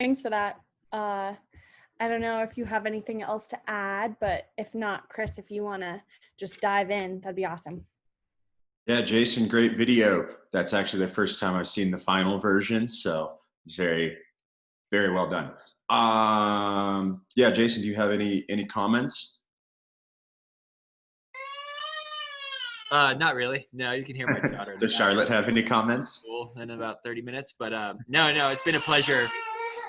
Thanks for that. I don't know if you have anything else to add, but if not, Chris, if you want to just dive in, that'd be awesome. Yeah, Jason, great video. That's actually the first time I've seen the final version, so it's very, very well done. Yeah, Jason, do you have any comments? Not really. No, you can hear my daughter in the Does Charlotte background. have any comments? School in about 30 minutes, but no, it's been a pleasure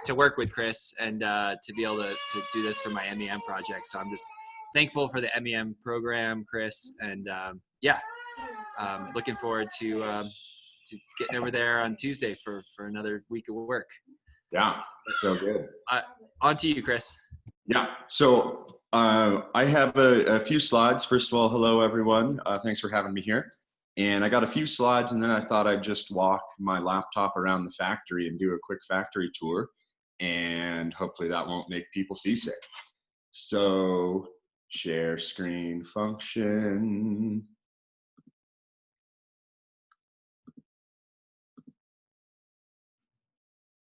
to work with Chris and to be able to do this for my MEM project. So I'm just thankful for the MEM program, Chris, and looking forward to getting over there on Tuesday for another week of work. Yeah, so good. On to you, Chris. Yeah, so I have a few slides. First of all, hello everyone. Thanks for having me here. And I got a few slides, and then I thought I'd just walk my laptop around the factory and do a quick factory tour, and hopefully that won't make people seasick. So share screen function.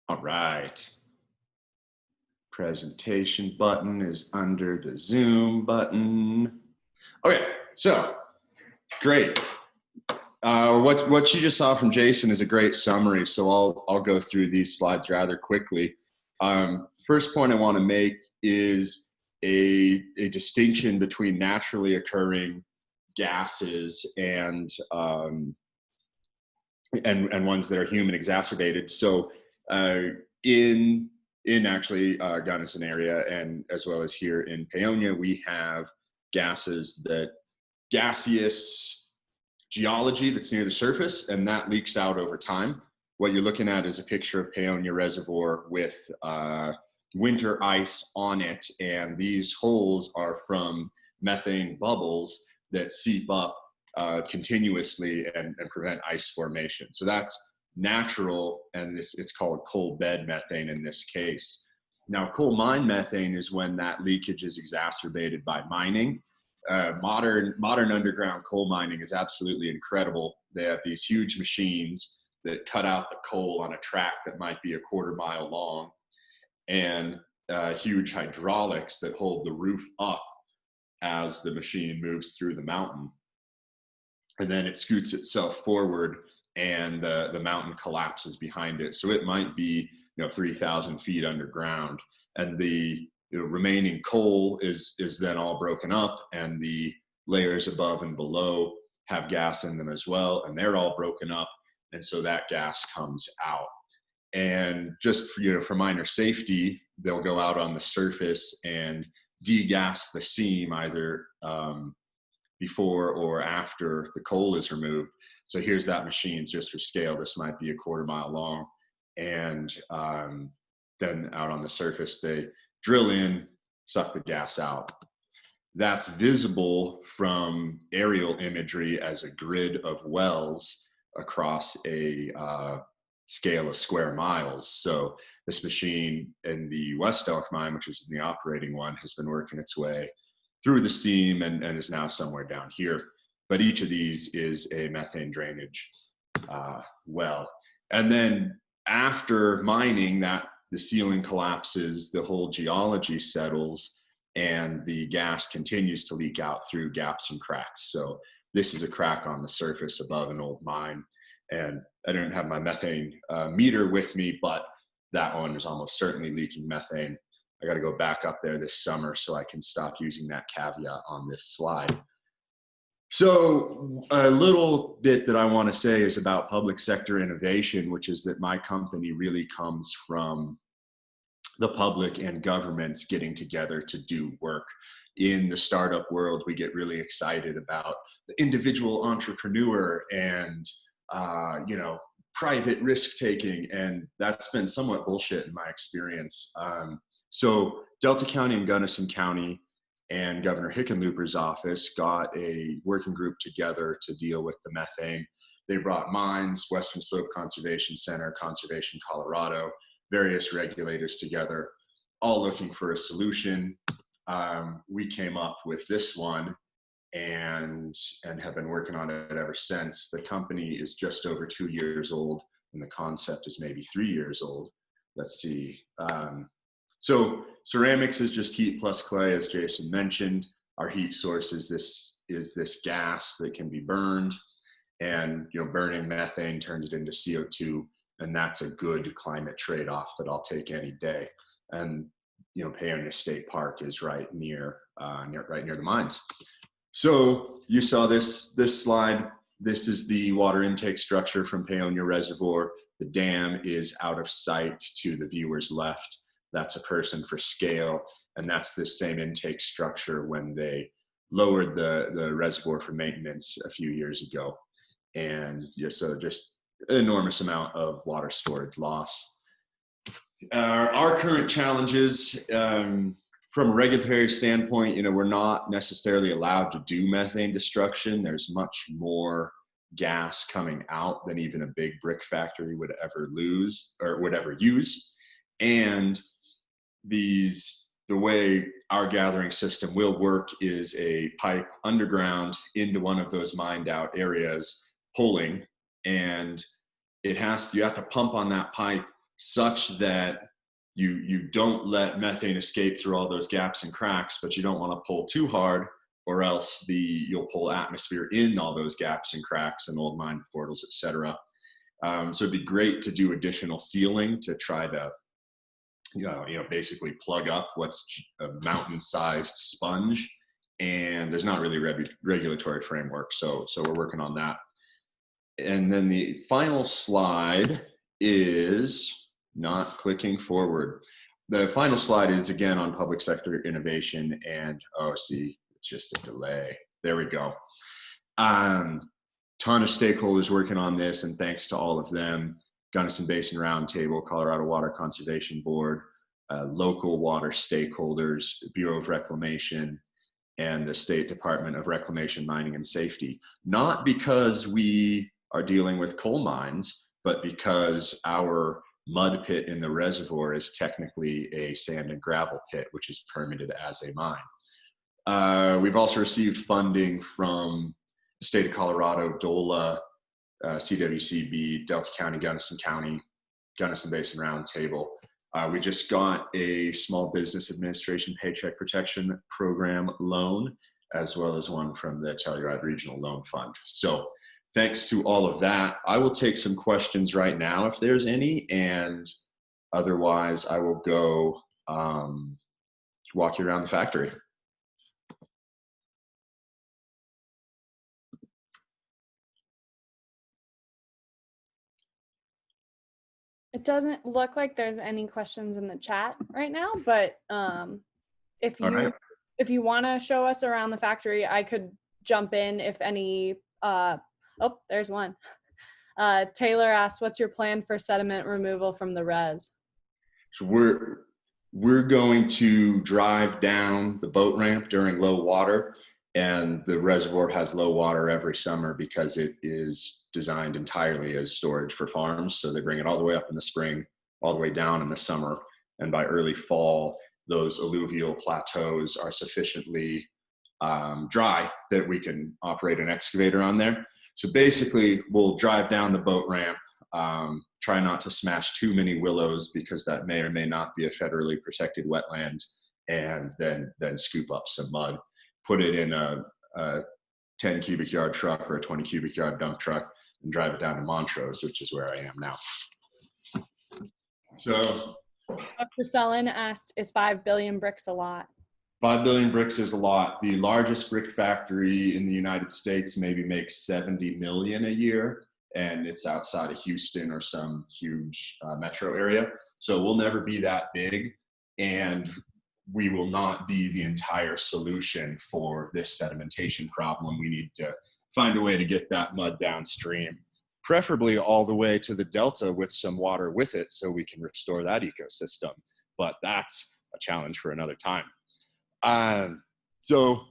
All right. Presentation button is under the Zoom button. Okay, so great. What you just saw from Jason is a great summary, so I'll go through these slides rather quickly. First point I want to make is a distinction between naturally occurring gases and ones that are human exacerbated. So in actually Gunnison area, and as well as here in Paonia, we have gases that gaseous geology that's near the surface, and that leaks out over time. What you're looking at is a picture of Paonia Reservoir with winter ice on it, and these holes are from methane bubbles that seep up continuously and prevent ice formation. So that's natural, and it's called coal bed methane in this case. Now, coal mine methane is when that leakage is exacerbated by mining. Modern underground coal mining is absolutely incredible. They have these huge machines that cut out the coal on a track that might be a quarter-mile long, and huge hydraulics that hold the roof up as the machine moves through the mountain. And then it scoots itself forward, and the mountain collapses behind it. So it might be 3,000 feet underground, and the remaining coal is then all broken up, and the layers above and below have gas in them as well, and they're all broken up, and so that gas comes out. And just for minor safety, they'll go out on the surface and degas the seam either before or after the coal is removed. So here's that machine, just for scale. This might be a quarter-mile long, and then out on the surface, they drill in, suck the gas out. That's visible from aerial imagery as a grid of wells across a scale of square miles. So this machine in the West Elk mine, which is in the operating one, has been working its way through the seam and is now somewhere down here. But each of these is a methane drainage well. And then after mining, that the ceiling collapses, the whole geology settles, and the gas continues to leak out through gaps and cracks. So this is a crack on the surface above an old mine. And I don't have my methane meter with me, but that one is almost certainly leaking methane. I got to go back up there this summer so I can stop using that caveat on this slide. So a little bit that I want to say is about public sector innovation, which is that my company really comes from the public and governments getting together to do work. In the startup world, we get really excited about the individual entrepreneur and private risk taking, and that's been somewhat bullshit in my experience. So Delta County and Gunnison County and Governor Hickenlooper's office got a working group together to deal with the methane. They brought mines, Western Slope Conservation Center, Conservation Colorado, various regulators together, all looking for a solution. We came up with this one and have been working on it ever since. The company is just over 2 years old, and the concept is maybe 3 years old. let's see. So ceramics is just heat plus clay, as Jason mentioned. Our heat source is this gas that can be burned, and burning methane turns it into CO2, and that's a good climate trade-off that I'll take any day. And Paonia State Park is right near the mines. So you saw this slide. This is the water intake structure from Paonia Reservoir. The dam is out of sight to the viewer's left. That's a person for scale, and that's this same intake structure when they lowered the reservoir for maintenance a few years ago. And so just an enormous amount of water storage loss. Our current challenges, from a regulatory standpoint, we're not necessarily allowed to do methane destruction. There's much more gas coming out than even a big brick factory would ever use. And the way our gathering system will work is a pipe underground into one of those mined out areas, pulling, and you have to pump on that pipe such that you don't let methane escape through all those gaps and cracks, but you don't want to pull too hard, or else you'll pull atmosphere in all those gaps and cracks and old mine portals, etc. So it'd be great to do additional sealing to try to basically plug up what's a mountain-sized sponge, and there's not really regulatory framework, so we're working on that. And then the final slide is not clicking forward. The final slide is again on public sector innovation, and see, it's just a delay. There we go. Ton of stakeholders working on this, and thanks to all of them. Gunnison Basin Roundtable, Colorado Water Conservation Board, local water stakeholders, Bureau of Reclamation, and the State Department of Reclamation, Mining, and Safety. Not because we are dealing with coal mines, but because our mud pit in the reservoir is technically a sand and gravel pit, which is permitted as a mine. We've also received funding from the state of Colorado, DOLA, CWCB, Delta County, Gunnison County, Gunnison Basin Roundtable. We just got a Small Business Administration Paycheck Protection Program loan, as well as one from the Telluride Regional Loan Fund. So thanks to all of that. I will take some questions right now if there's any, and otherwise I will go walk you around the factory. It doesn't look like there's any questions in the chat right now, but if you want to show us around the factory, I could jump in if any. Oh, there's one. Taylor asked, "What's your plan for sediment removal from the res?" So we're going to drive down the boat ramp during low water, and the reservoir has low water every summer because it is designed entirely as storage for farms. So they bring it all the way up in the spring, all the way down in the summer, and by early fall, those alluvial plateaus are sufficiently dry that we can operate an excavator on there. So basically, we'll drive down the boat ramp, try not to smash too many willows because that may or may not be a federally protected wetland, and then scoop up some mud, put it in a 10 cubic yard truck or a 20 cubic yard dump truck, and drive it down to Montrose, which is where I am now. So Dr. Sullen asked, "Is 5 billion bricks a lot?" 5 billion bricks is a lot. The largest brick factory in the United States maybe makes 70 million a year, and it's outside of Houston or some huge metro area. So we'll never be that big, and we will not be the entire solution for this sedimentation problem. We need to find a way to get that mud downstream, preferably all the way to the delta with some water with it so we can restore that ecosystem. But that's a challenge for another time. So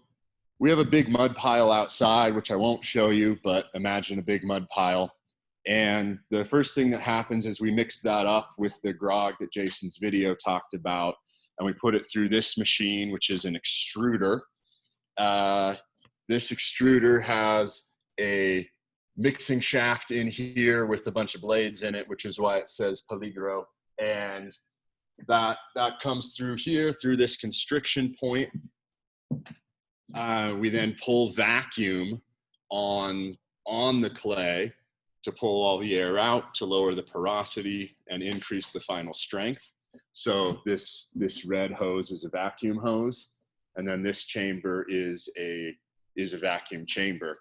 we have a big mud pile outside, which I won't show you, but imagine a big mud pile. And the first thing that happens is we mix that up with the grog that Jason's video talked about, and we put it through this machine, which is an extruder. This extruder has a mixing shaft in here with a bunch of blades in it, which is why it says Peligro And that comes through here, through this constriction point. We then pull vacuum on the clay to pull all the air out, to lower the porosity and increase the final strength. So this red hose is a vacuum hose, and then this chamber is a vacuum chamber.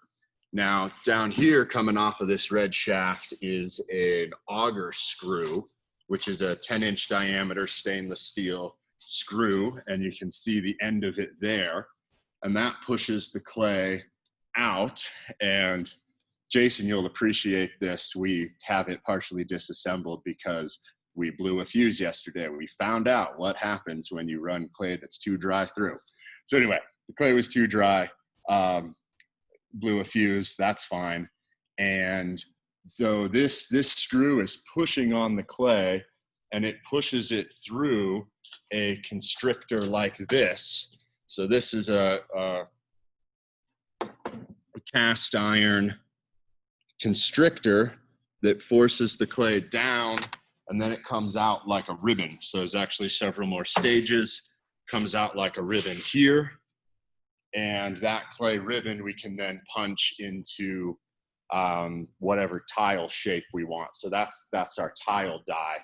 Now down here, coming off of this red shaft, is an auger screw, which is a 10-inch diameter stainless steel screw, and you can see the end of it there. And that pushes the clay out. And Jason, you'll appreciate this. We have it partially disassembled because we blew a fuse yesterday. We found out what happens when you run clay that's too dry through. So anyway, the clay was too dry, blew a fuse, that's fine. And so this screw is pushing on the clay, and it pushes it through a constrictor like this. So this is a cast iron constrictor that forces the clay down, and then it comes out like a ribbon. So there's actually several more stages. Comes out like a ribbon here, and that clay ribbon we can then punch into whatever tile shape we want. So that's our tile die.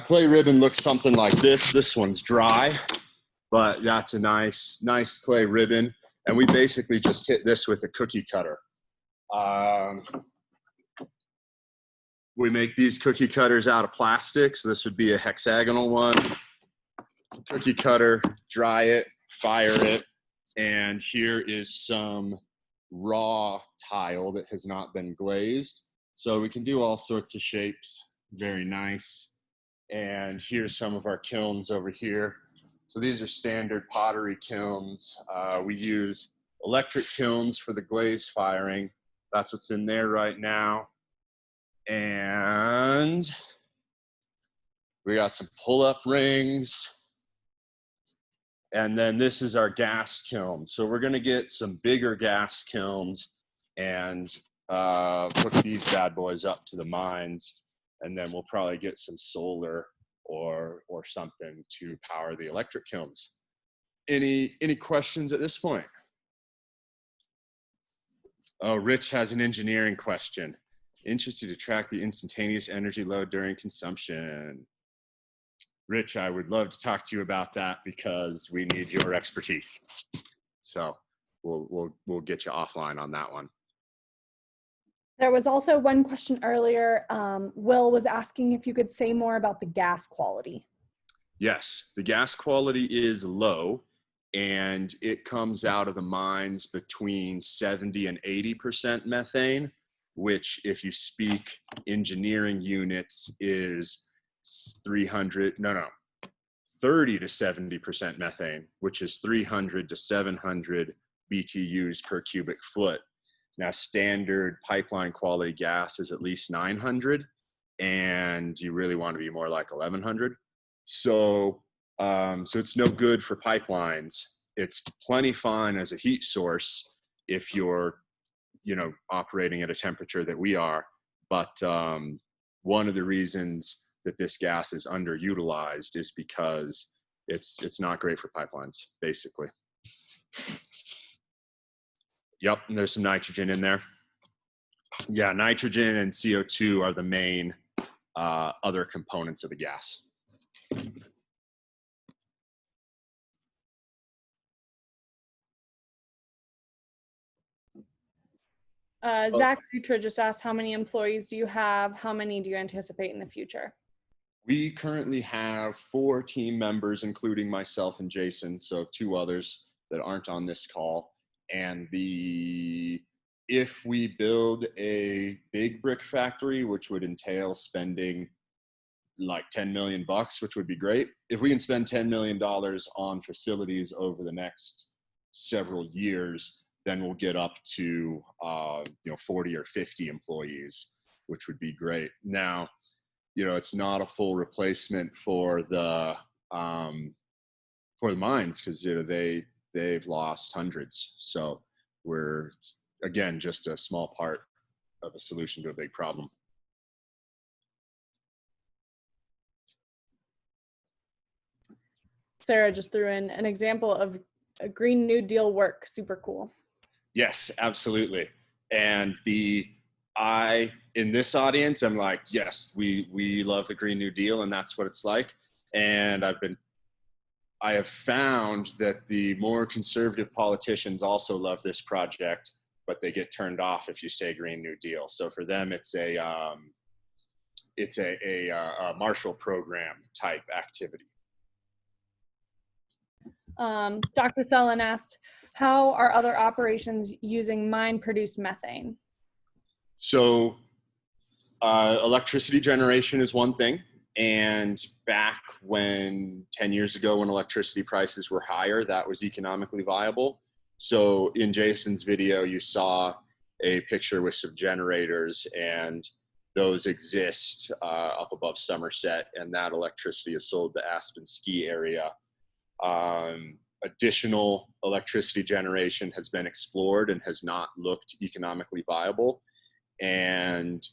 Clay ribbon looks something like this. This one's dry, but that's a nice clay ribbon. And we basically just hit this with a cookie cutter. We make these cookie cutters out of plastic. So this would be a hexagonal one. Cookie cutter, dry it, fire it. And here is some raw tile that has not been glazed. So we can do all sorts of shapes. Very nice. And here's some of our kilns over here. So these are standard pottery kilns. We use electric kilns for the glaze firing. That's what's in there right now. And we got some pull-up rings. And then this is our gas kiln. So we're gonna get some bigger gas kilns and hook these bad boys up to the mines. And then we'll probably get some solar or something to power the electric kilns. Any questions at this point? Oh, Rich has an engineering question. Interested to track the instantaneous energy load during consumption. Rich, I would love to talk to you about that because we need your expertise. So we'll get you offline on that one. There was also one question earlier. Will was asking if you could say more about the gas quality. Yes, the gas quality is low, and it comes out of the mines between 70 and 80% methane, which, if you speak engineering units, is 30 to 70% methane, which is 300 to 700 BTUs per cubic foot. Now, standard pipeline quality gas is at least 900, and you really want to be more like 1100. So it's no good for pipelines. It's plenty fine as a heat source if you're, operating at a temperature that we are. But one of the reasons that this gas is underutilized is because it's not great for pipelines, basically. Yep, and there's some nitrogen in there. Yeah, nitrogen and CO2 are the main other components of the gas. Zach Dutra just asked, how many employees do you have? How many do you anticipate in the future? We currently have 4 team members, including myself and Jason, so 2 others that aren't on this call. And if we build a big brick factory, which would entail spending like $10 million, which would be great. If we can spend $10 million on facilities over the next several years, then we'll get up to 40 or 50 employees, which would be great. Now, it's not a full replacement for the mines, because they've lost hundreds. So we're, again, just a small part of a solution to a big problem. Sarah just threw in an example of a Green New Deal work. Super cool. Yes, absolutely. And in this audience, I'm like, yes, we love the Green New Deal, and that's what it's like. And I have found that the more conservative politicians also love this project, but they get turned off if you say Green New Deal. So for them, it's a Marshall Program type activity. Dr. Thelen asked, how are other operations using mine-produced methane? So electricity generation is one thing. And back 10 years ago, when electricity prices were higher, that was economically viable. So in Jason's video, you saw a picture with some generators, and those exist up above Somerset, and that electricity is sold to Aspen ski area. Additional electricity generation has been explored and has not looked economically viable. And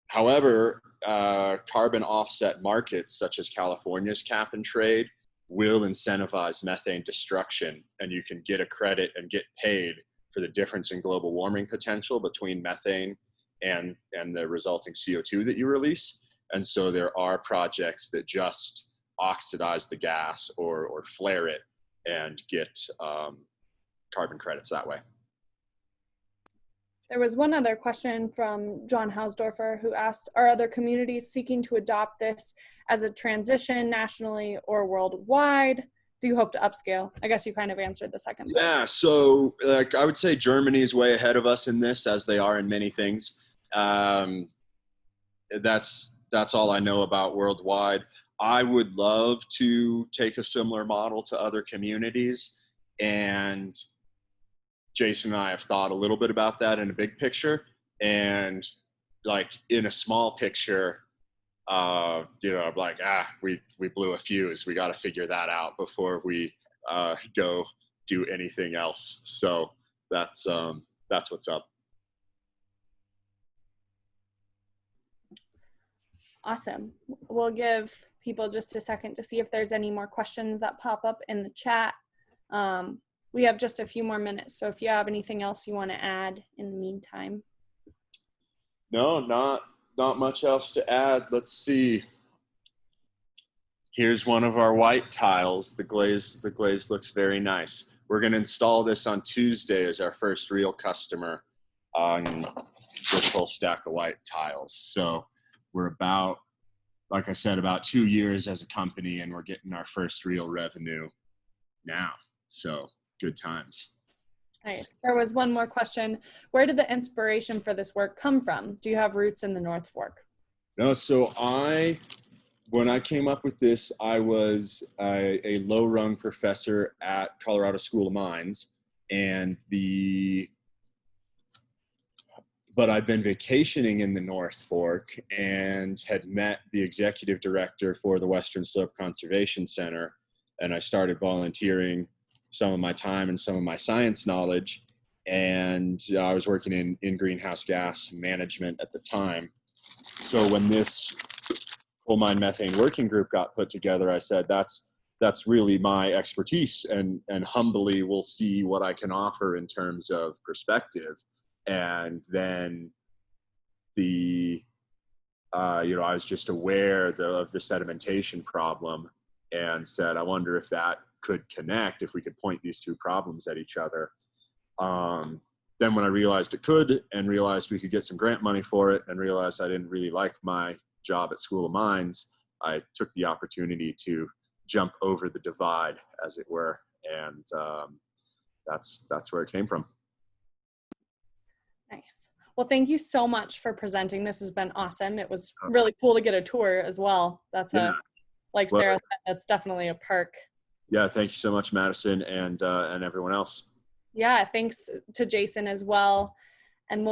however, carbon offset markets such as California's cap and trade will incentivize methane destruction, and you can get a credit and get paid for the difference in global warming potential between methane and the resulting CO2 that you release. And so there are projects that just oxidize the gas or flare it and get carbon credits that way. There was one other question from John Hausdorfer, who asked, are other communities seeking to adopt this as a transition nationally or worldwide? Do you hope to upscale? I guess you kind of answered the second part. Yeah, so I would say Germany is way ahead of us in this, as they are in many things. That's all I know about worldwide. I would love to take a similar model to other communities, and Jason and I have thought a little bit about that in a big picture, and like in a small picture, I'm like, we blew a fuse. We got to figure that out before we go do anything else. So that's what's up. Awesome. We'll give people just a second to see if there's any more questions that pop up in the chat. We have just a few more minutes, so if you have anything else you want to add in the meantime. No, not much else to add. Let's see. Here's one of our white tiles. The glaze looks very nice. We're going to install this on Tuesday as our first real customer on this whole stack of white tiles. So we're about, like I said, about 2 years as a company, and we're getting our first real revenue now. So good times. Nice. There was one more question. Where did the inspiration for this work come from? Do you have roots in the North Fork? No, so when I came up with this, I was a low-rung professor at Colorado School of Mines, but I'd been vacationing in the North Fork and had met the executive director for the Western Slope Conservation Center, and I started volunteering some of my time and some of my science knowledge, and I was working in greenhouse gas management at the time. So when this coal mine methane working group got put together, I said, that's really my expertise, and humbly we'll see what I can offer in terms of perspective. And then I was just aware of the sedimentation problem, and said, I wonder if that could connect, if we could point these two problems at each other. Then when I realized it could, and realized we could get some grant money for it, and realized I didn't really like my job at School of Mines, I took the opportunity to jump over the divide, as it were, and that's where it came from. Nice. Well, thank you so much for presenting. This has been awesome. It was really cool to get a tour as well. That's like Sarah said, that's definitely a perk. Yeah, thank you so much, Madison, and everyone else. Yeah, thanks to Jason as well. And we'll